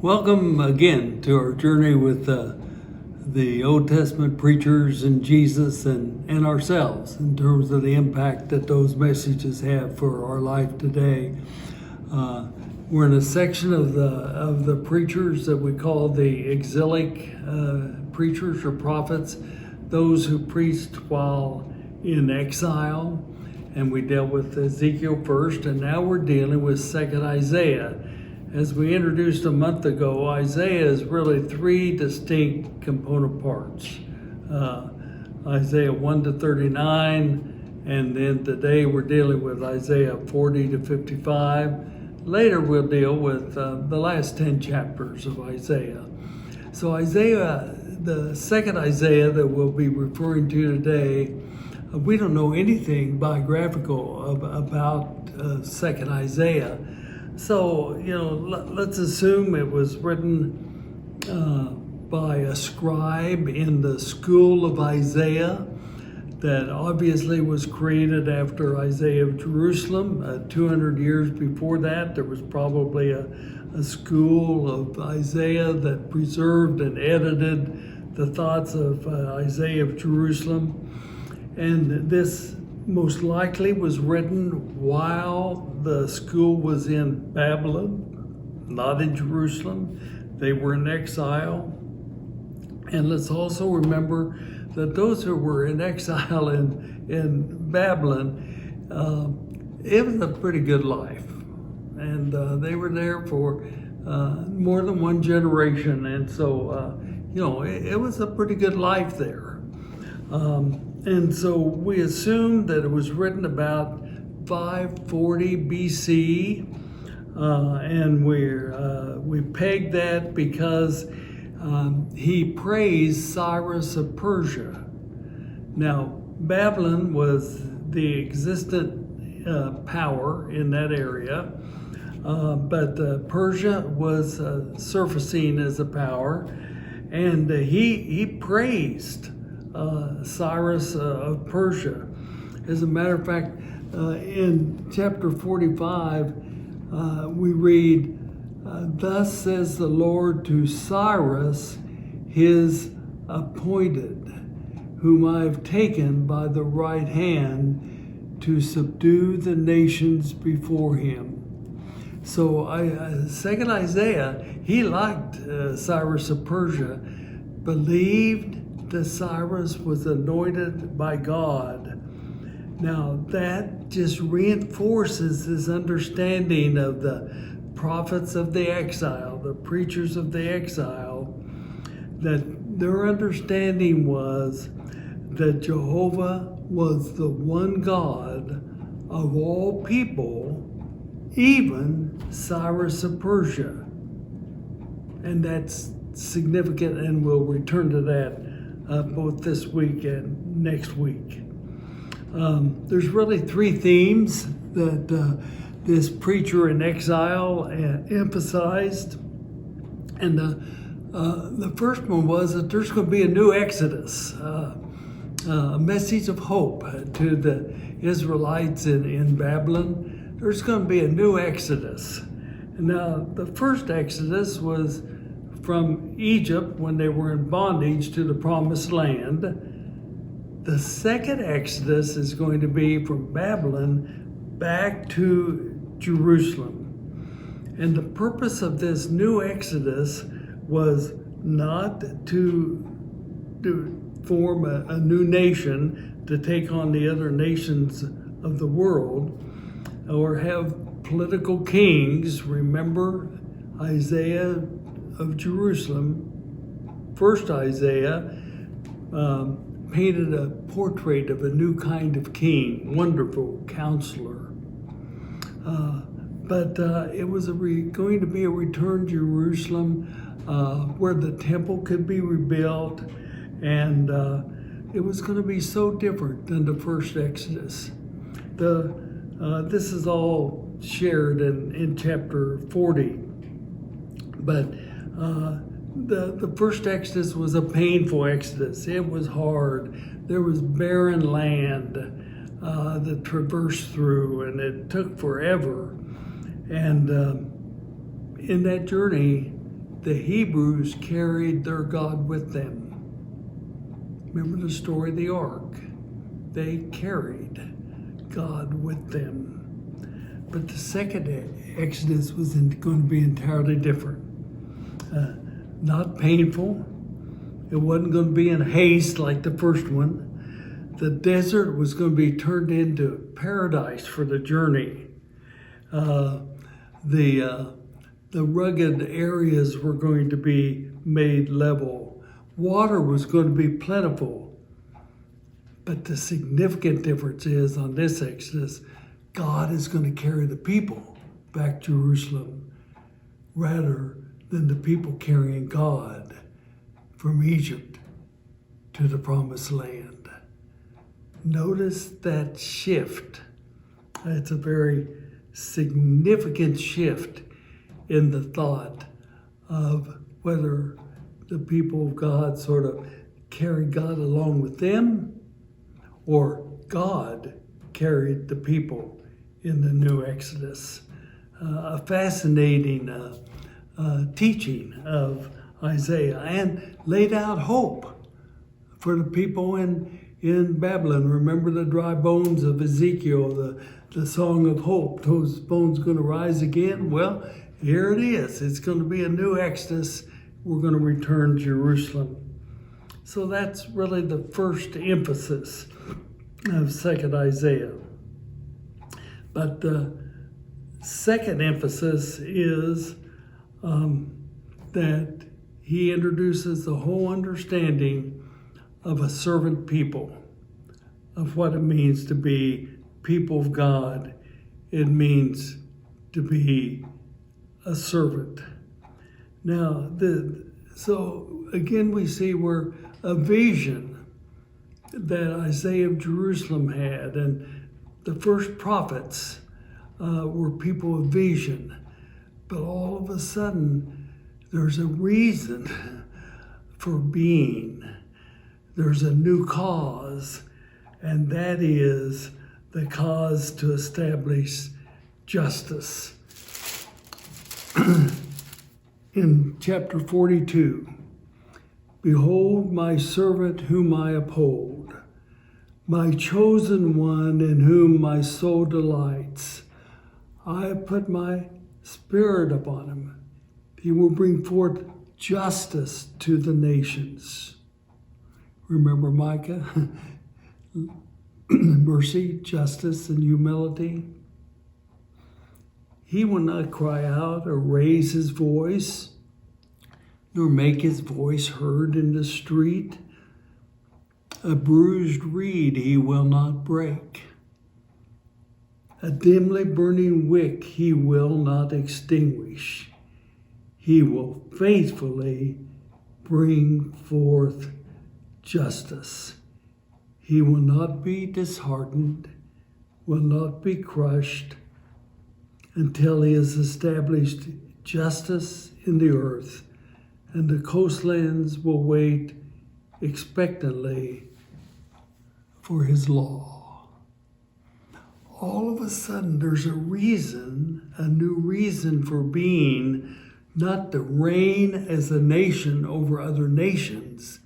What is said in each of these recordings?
Welcome again to our journey with the Old Testament preachers and Jesus and ourselves in terms of the impact that those messages have for our life today. We're in a section of the preachers that we call the Exilic Preachers or prophets, those who preached while in exile. And we dealt with Ezekiel first, and now we're dealing with 2nd Isaiah. As we introduced a month ago, Isaiah is really three distinct component parts. Isaiah 1 to 39, and then today we're dealing with Isaiah 40 to 55. Later we'll deal with the last 10 chapters of Isaiah. So Isaiah, the 2nd Isaiah that we'll be referring to today, we don't know anything biographical about 2nd Isaiah. So, let's assume it was written by a scribe in the school of Isaiah that obviously was created after Isaiah of Jerusalem. 200 years before that, there was probably a school of Isaiah that preserved and edited the thoughts of Isaiah of Jerusalem. And this most likely was written while the school was in Babylon, not in Jerusalem. They were in exile. And let's also remember that those who were in exile in Babylon, it was a pretty good life. And they were there for more than one generation. And so, it was a pretty good life there. And so we assume that it was written about 540 BC, and we peg that because he praised Cyrus of Persia. Now, Babylon was the existent power in that area, but Persia was surfacing as a power, and he praised Cyrus of Persia. As a matter of fact, in chapter 45, we read, "Thus says the Lord to Cyrus, his appointed, whom I have taken by the right hand to subdue the nations before him." So 2nd Isaiah, he liked Cyrus of Persia, believed that Cyrus was anointed by God. Now that just reinforces his understanding of the prophets of the exile, the preachers of the exile, that their understanding was that Jehovah was the one God of all people, even Cyrus of Persia. And that's significant, and we'll return to that both this week and next week. There's really three themes that this preacher in exile emphasized. And the first one was that there's going to be a new Exodus, a message of hope to the Israelites in Babylon. There's going to be a new Exodus. Now, the first Exodus was from Egypt when they were in bondage to the promised land. The second Exodus is going to be from Babylon back to Jerusalem. And the purpose of this new Exodus was not to form a new nation to take on the other nations of the world or have political kings. Remember Isaiah of Jerusalem, first Isaiah, painted a portrait of a new kind of king, wonderful counselor. But it was going to be a return to Jerusalem where the temple could be rebuilt, and it was going to be so different than the first Exodus. This is all shared in chapter 40, but the first Exodus was a painful Exodus. It was hard. There was barren land that traversed through, and it took forever. And in that journey, the Hebrews carried their God with them. Remember the story of the ark? They carried God with them. But the second Exodus was going to be entirely different. Not painful. It wasn't going to be in haste like the first one. The desert was going to be turned into paradise for the journey. The rugged areas were going to be made level. Water was going to be plentiful. But the significant difference is on this Exodus, God is going to carry the people back to Jerusalem rather than the people carrying God from Egypt to the promised land. Notice that shift. It's a very significant shift in the thought of whether the people of God sort of carried God along with them or God carried the people in the new Exodus. A fascinating teaching of Isaiah, and laid out hope for the people in Babylon. Remember the dry bones of Ezekiel, the song of hope. Those bones going to rise again? Well, here it is. It's going to be a new Exodus. We're going to return to Jerusalem. So that's really the first emphasis of 2nd Isaiah. But the second emphasis is that he introduces the whole understanding of a servant people, of what it means to be people of God. It means to be a servant. Now, so again, we see where a vision that Isaiah of Jerusalem had, and the first prophets were people of vision. But all of a sudden, there's a reason for being. There's a new cause, and that is the cause to establish justice. In chapter 42, behold my servant whom I uphold, my chosen one in whom my soul delights. I have put my spirit upon him. He will bring forth justice to the nations. Remember Micah? Mercy, justice, and humility. He will not cry out or raise his voice, nor make his voice heard in the street. A bruised reed he will not break. A dimly burning wick he will not extinguish. He will faithfully bring forth justice. He will not be disheartened, will not be crushed, until he has established justice in the earth, and the coastlands will wait expectantly for his law. All of a sudden, there's a reason, a new reason for being, not to reign as a nation over other nations,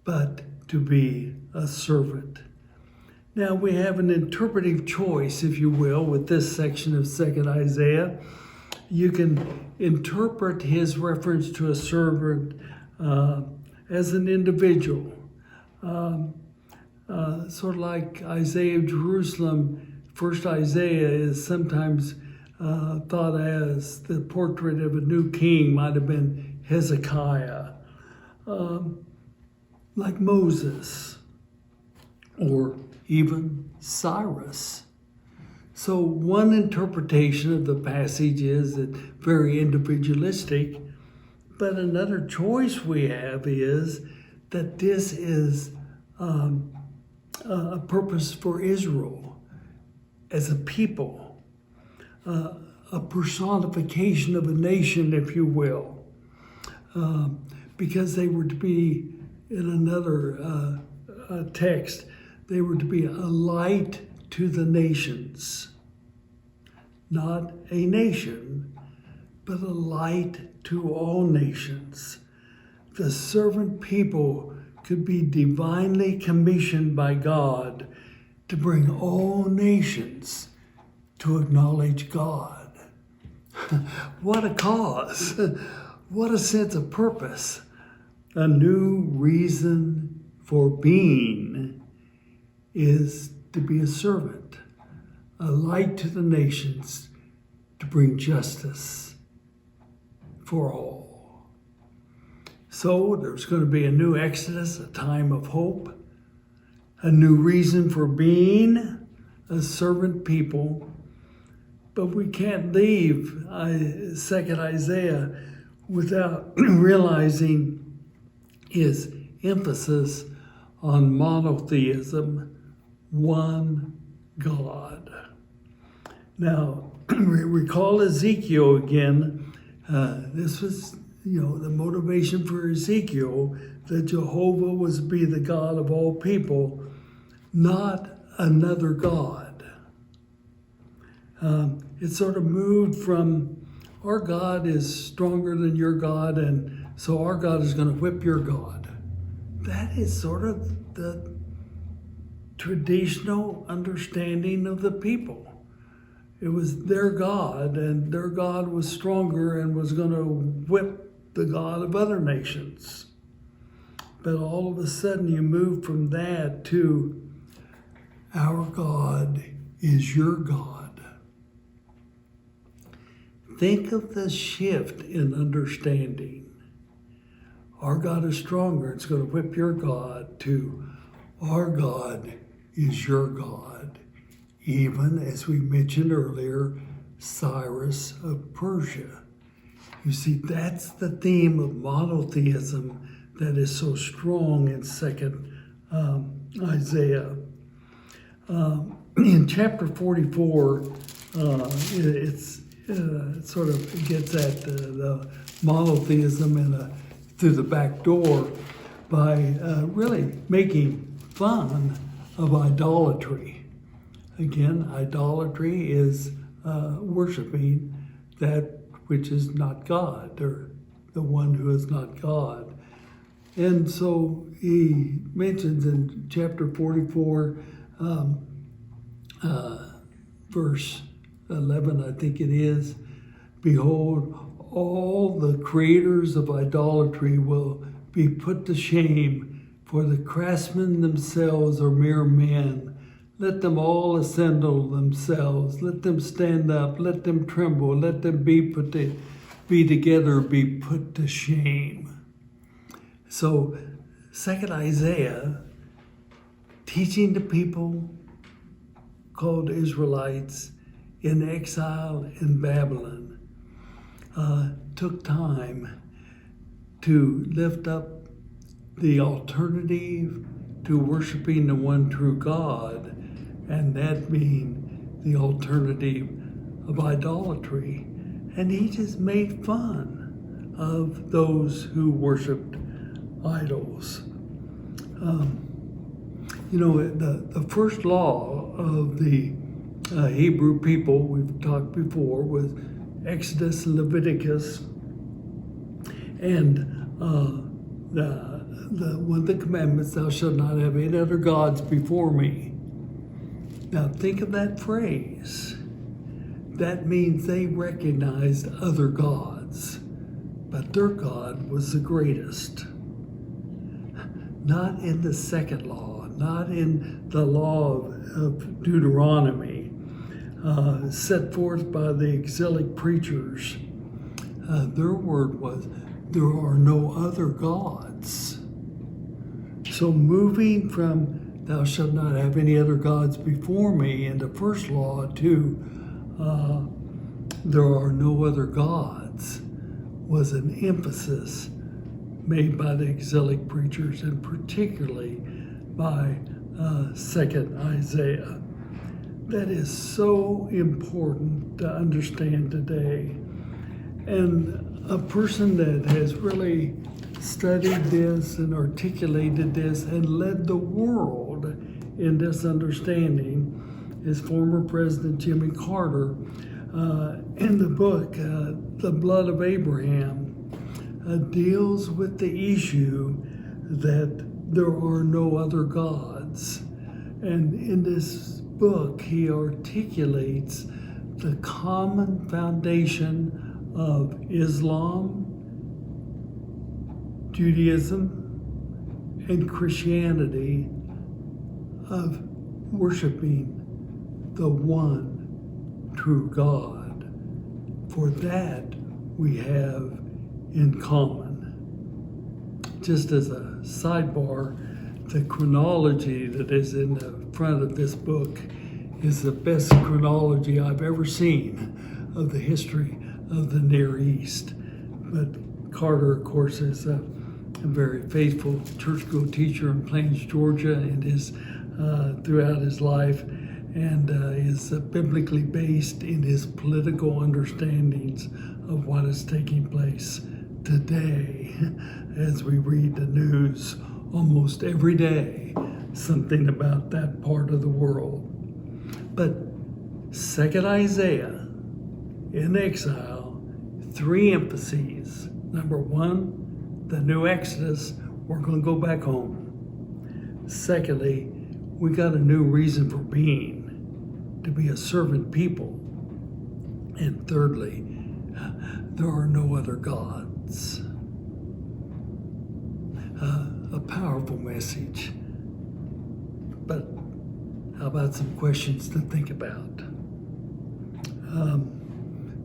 but to be a servant. Now we have an interpretive choice, if you will, with this section of 2nd Isaiah. You can interpret his reference to a servant as an individual. Sort of like Isaiah of Jerusalem, first Isaiah is sometimes thought as the portrait of a new king, might have been Hezekiah, like Moses, or even Cyrus. So one interpretation of the passage is that very individualistic, but another choice we have is that this is a purpose for Israel as a people, a personification of a nation, if you will, because they were to be, in another text, they were to be a light to the nations. Not a nation, but a light to all nations. The servant people could be divinely commissioned by God to bring all nations to acknowledge God. What a cause! What a sense of purpose! A new reason for being is to be a servant, a light to the nations, to bring justice for all. So there's going to be a new Exodus, a time of hope, a new reason for being a servant people. But we can't leave 2nd Isaiah without realizing his emphasis on monotheism, one God. Now, recall Ezekiel again. This was, the motivation for Ezekiel, that Jehovah was to be the God of all people, not another God. It sort of moved from, our God is stronger than your God, and so our God is going to whip your God. That is sort of the traditional understanding of the people. It was their God, and their God was stronger and was going to whip the God of other nations. But all of a sudden you move from that to, our God is your God. Think of the shift in understanding. Our God is stronger, it's going to whip your God, to our God is your God. Even, as we mentioned earlier, Cyrus of Persia. You see, that's the theme of monotheism that is so strong in 2nd Isaiah. In chapter 44, it sort of gets at the monotheism through the back door by really making fun of idolatry. Again, idolatry is worshiping that which is not God, or the one who is not God. And so he mentions in chapter 44, verse 11, I think it is, behold, all the creators of idolatry will be put to shame, for the craftsmen themselves are mere men. Let them all assemble themselves. Let them stand up. Let them tremble. Let them be together, be put to shame. So, 2nd Isaiah, teaching the people called Israelites in exile in Babylon, took time to lift up the alternative to worshiping the one true God, and that being the alternative of idolatry. And he just made fun of those who worshiped idols. The first law of the Hebrew people, we've talked before, was Exodus and Leviticus, and one of the commandments, thou shalt not have any other gods before me. Now think of that phrase. That means they recognized other gods, but their God was the greatest. Not in the second law, not in the law of Deuteronomy, set forth by the Exilic Preachers. Their word was, there are no other gods. So moving from thou shalt not have any other gods before me in the first law to there are no other gods was an emphasis made by the Exilic Preachers, and particularly by 2nd Isaiah. That is so important to understand today. And a person that has really studied this and articulated this and led the world in this understanding is former President Jimmy Carter, In the book, The Blood of Abraham deals with the issue that there are no other gods. And in this book, he articulates the common foundation of Islam, Judaism, and Christianity of worshiping the one true God. For that we have in common. Just as a sidebar, the chronology that is in the front of this book is the best chronology I've ever seen of the history of the Near East. But Carter, of course, is a very faithful church school teacher in Plains, Georgia, and is throughout his life, and is biblically based in his political understandings of what is taking place today. As we read the news almost every day, something about that part of the world. But 2nd Isaiah, in exile, 3 emphases. Number 1, the new Exodus, we're going to go back home. Secondly, we got a new reason for being, to be a servant people. And thirdly, there are no other gods. A powerful message. But how about some questions to think about?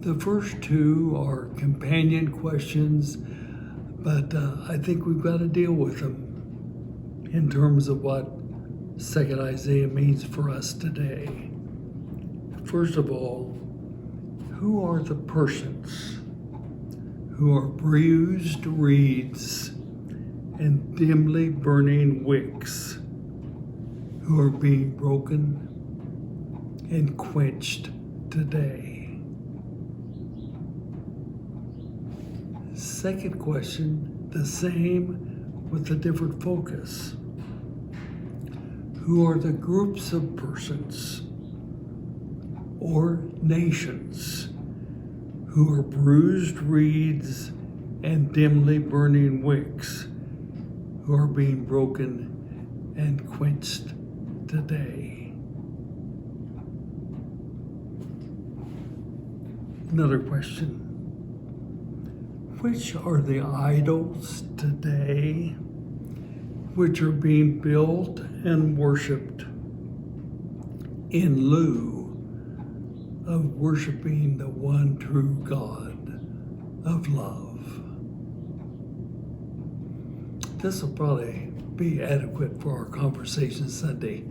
The first 2 are companion questions, but I think we've got to deal with them in terms of what 2nd Isaiah means for us today. First of all, who are the persons who are bruised reeds and dimly burning wicks, who are being broken and quenched today? Second question, the same with a different focus. Who are the groups of persons or nations who are bruised reeds and dimly burning wicks, who are being broken and quenched today? Another question. Which are the idols today which are being built and worshiped in lieu of worshiping the one true God of love? This will probably be adequate for our conversation Sunday.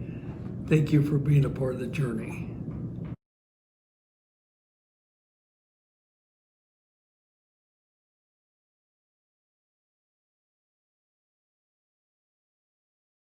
Thank you for being a part of the journey.